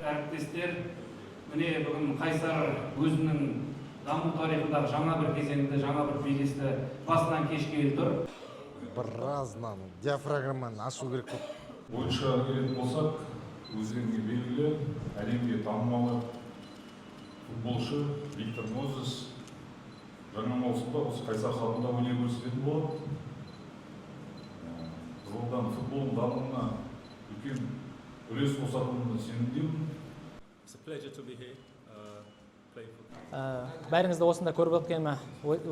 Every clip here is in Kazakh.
Әріптестер, міне бүгін Қайсар өзінің даму тарихындағы жаңа бір кезеңді, жаңа бір белесті басынан кешкелі тұр. Біразынан диафрагманы ашу керек болды. Ойыншыға келетін болсақ, өздеріңізге белгілі, әлемге танымалы футболшы Виктор Мозес жаңа маусымда осы Қайсар халқында өнер көрсететін болады. Қызылорданың футболының дамуына үлкен үлес қосатынына сенімдемін. Бәріңізді осында көріп өткеніме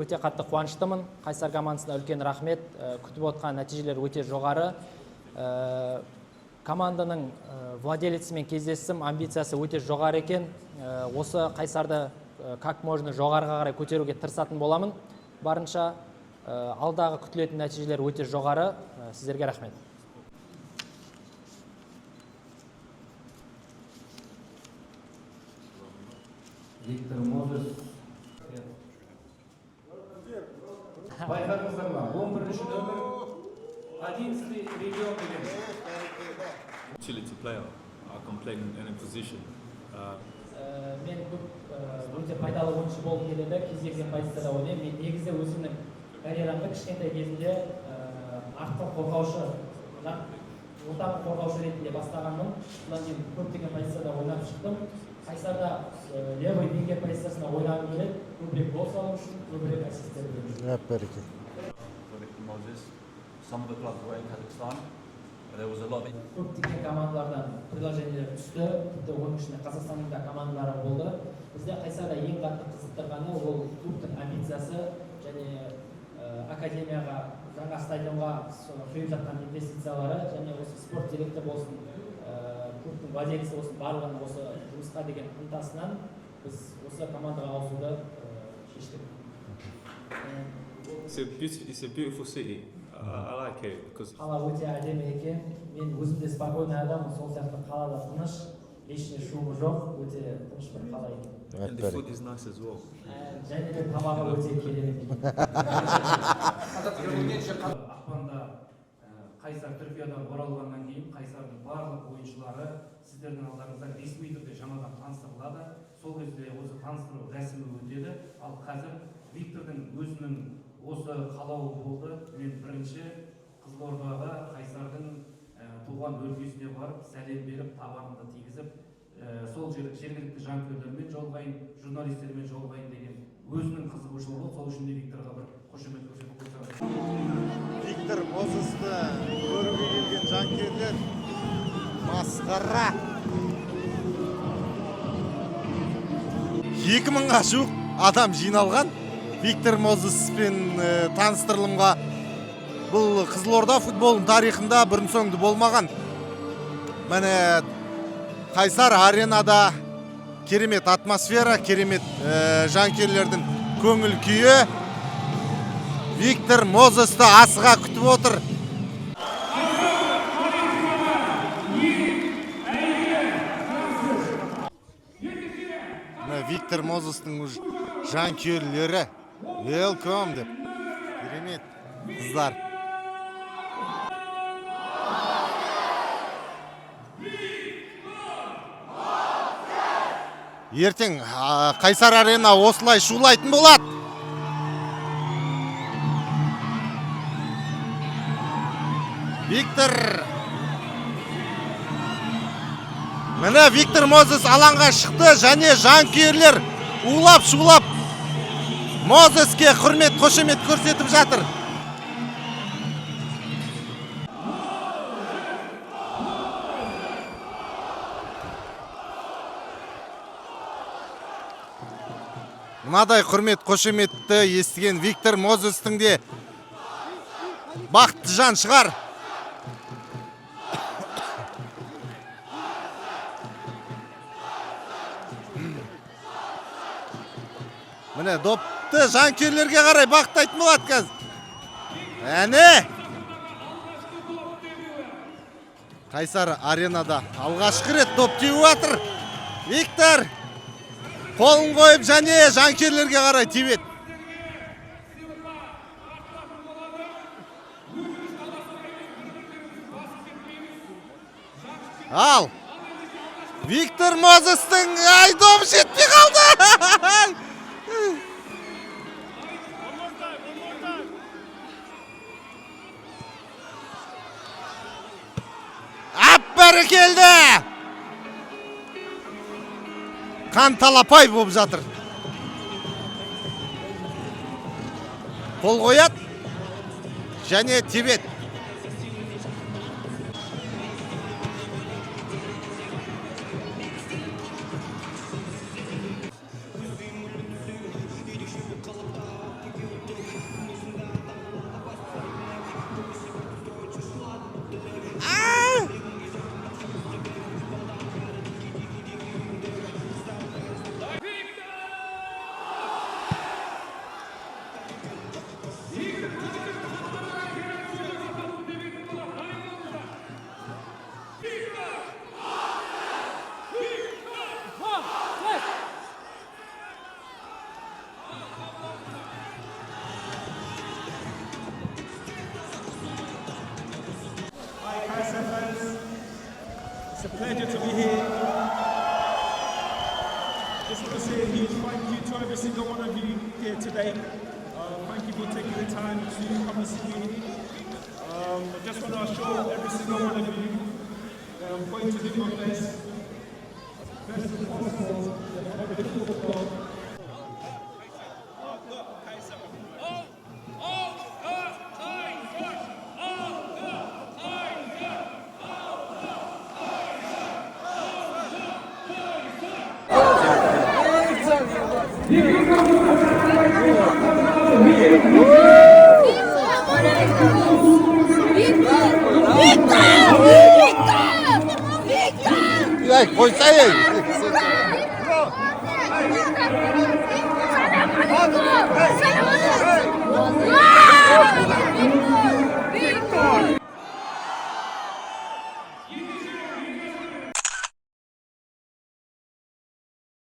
өте қатты қуаныштымын. Қайсар командасына үлкен рахмет. Күтіп отқан нәтижелер өте жоғары. Команданың владелецімен кездестім, амбициясы өте жоғары екен. Осы Қайсарды как можно жоғарыға қарай көтеруге тырысатын боламын. Барынша алдағы күтілетін нәтижелер өте жоғары. Сіздерге рахмет. Виктор Мозес. Байқадыңыздар ма? 11-ші нөмір 11-й регион деген. Utility player, I can play in any position. Мен өте пайдалы ойыншы болғым келеді, кез келген позицияда ойнаймын. Мен негізі өзімнің карьерамды кішкентай кезінде артқы қорғаушы, ортаңғы қорғаушы ретінде бастағанмын. Содан кейін көптеген позицияда ойнап шықтым. Қайсарда левый вингер позициясында ойнағым келеді, көбірек гол салу үшін, көбірек ассистер беру үшін. Көптеген командалардан предложениелер түсті, тіпті оның ішінде Қазақстанның да командалары болды. Бізде Қайсарда ең қатты қызықтырғаны ол клубтың амбициясы және академияға, жаңа стадионға құйып жатқан инвестициялары және осы спорт директоры болсын, клубтың владелесі болсын, барлығының осы жұмысқа деген ынтасынан біз осы командаға ауысуды шештік. It's a beautiful city. I like it because Қала өте әдемі екен. Мен өзім де спокойный адаммын, сол сияқты қалада тыныш, ешне шумы жоқ, өте тыныш бір қала екен. and the food is nice as well. Және де тамағы өте керемет. Ақпанда Қайсар Түркиядан оралғаннан кейін Қайсардың барлық ойыншылары сіздердің алдарыңызда ресми түрде жаңадан таныстырылады. Сол кезде осы таныстыру рәсімі өтеді. Ал қазір Виктордың өзінің осы қалауы болды. Мен бірінші Қызылордаға Қайсардың туған өлкесіне барып, сәлем беріп, табанымды тигізіп, сол жергілікті жанкүйерлермен жолығайын, журналистермен жолығайын деген өзінің қызығушылығы. Сол үшін де Викторға бір қошемет көрсетіп қойсаңыз. Виктор Мозесті көруге келген жанкүйерлер масқара. 2000-ға жуық адам жиналған Виктор Мозеспен таныстырылымға. Бұл Қызылорда футболының тарихында бұрын соңды болмаған. Міне Қайсар аренада керемет атмосфера, керемет жанкүйерлердің көңіл күйі. Виктор Мозесті асыға күтіп отыр. Виктор Мозестің жанкүйерлері welcome деп. Керемет қыздар. Ертең Қайсар арена осылай шулайтын болады. Виктор. Міне Виктор Мозес алаңға шықты және жанкүйерлер улап-шулап Мозеске құрмет, қошемет көрсетіп жатыр. Мынадай құрмет, қошеметті естіген Виктор Мозестің де бақытты жан шығар. Міне допты жанкүйерлерге қарай бақтайтын болады қазір. Әне! Қайсар аренада алғашқы рет доп теуіп жатыр. Виктор қолын қойып және жанкүйерлерге қарай тебеді. Ал Виктор Мозестің айдоп жетпей қалды. Бәрекелді. Қан талапай болып жатыр. Қол қояд және тебет. It's a pleasure to be here. Just want to say a huge thank you to every single one of you here today. Thank you for taking the time to come and see me. I just want to assure every single one of you that I'm going to do my best. Best as possible. The football. Koysayın.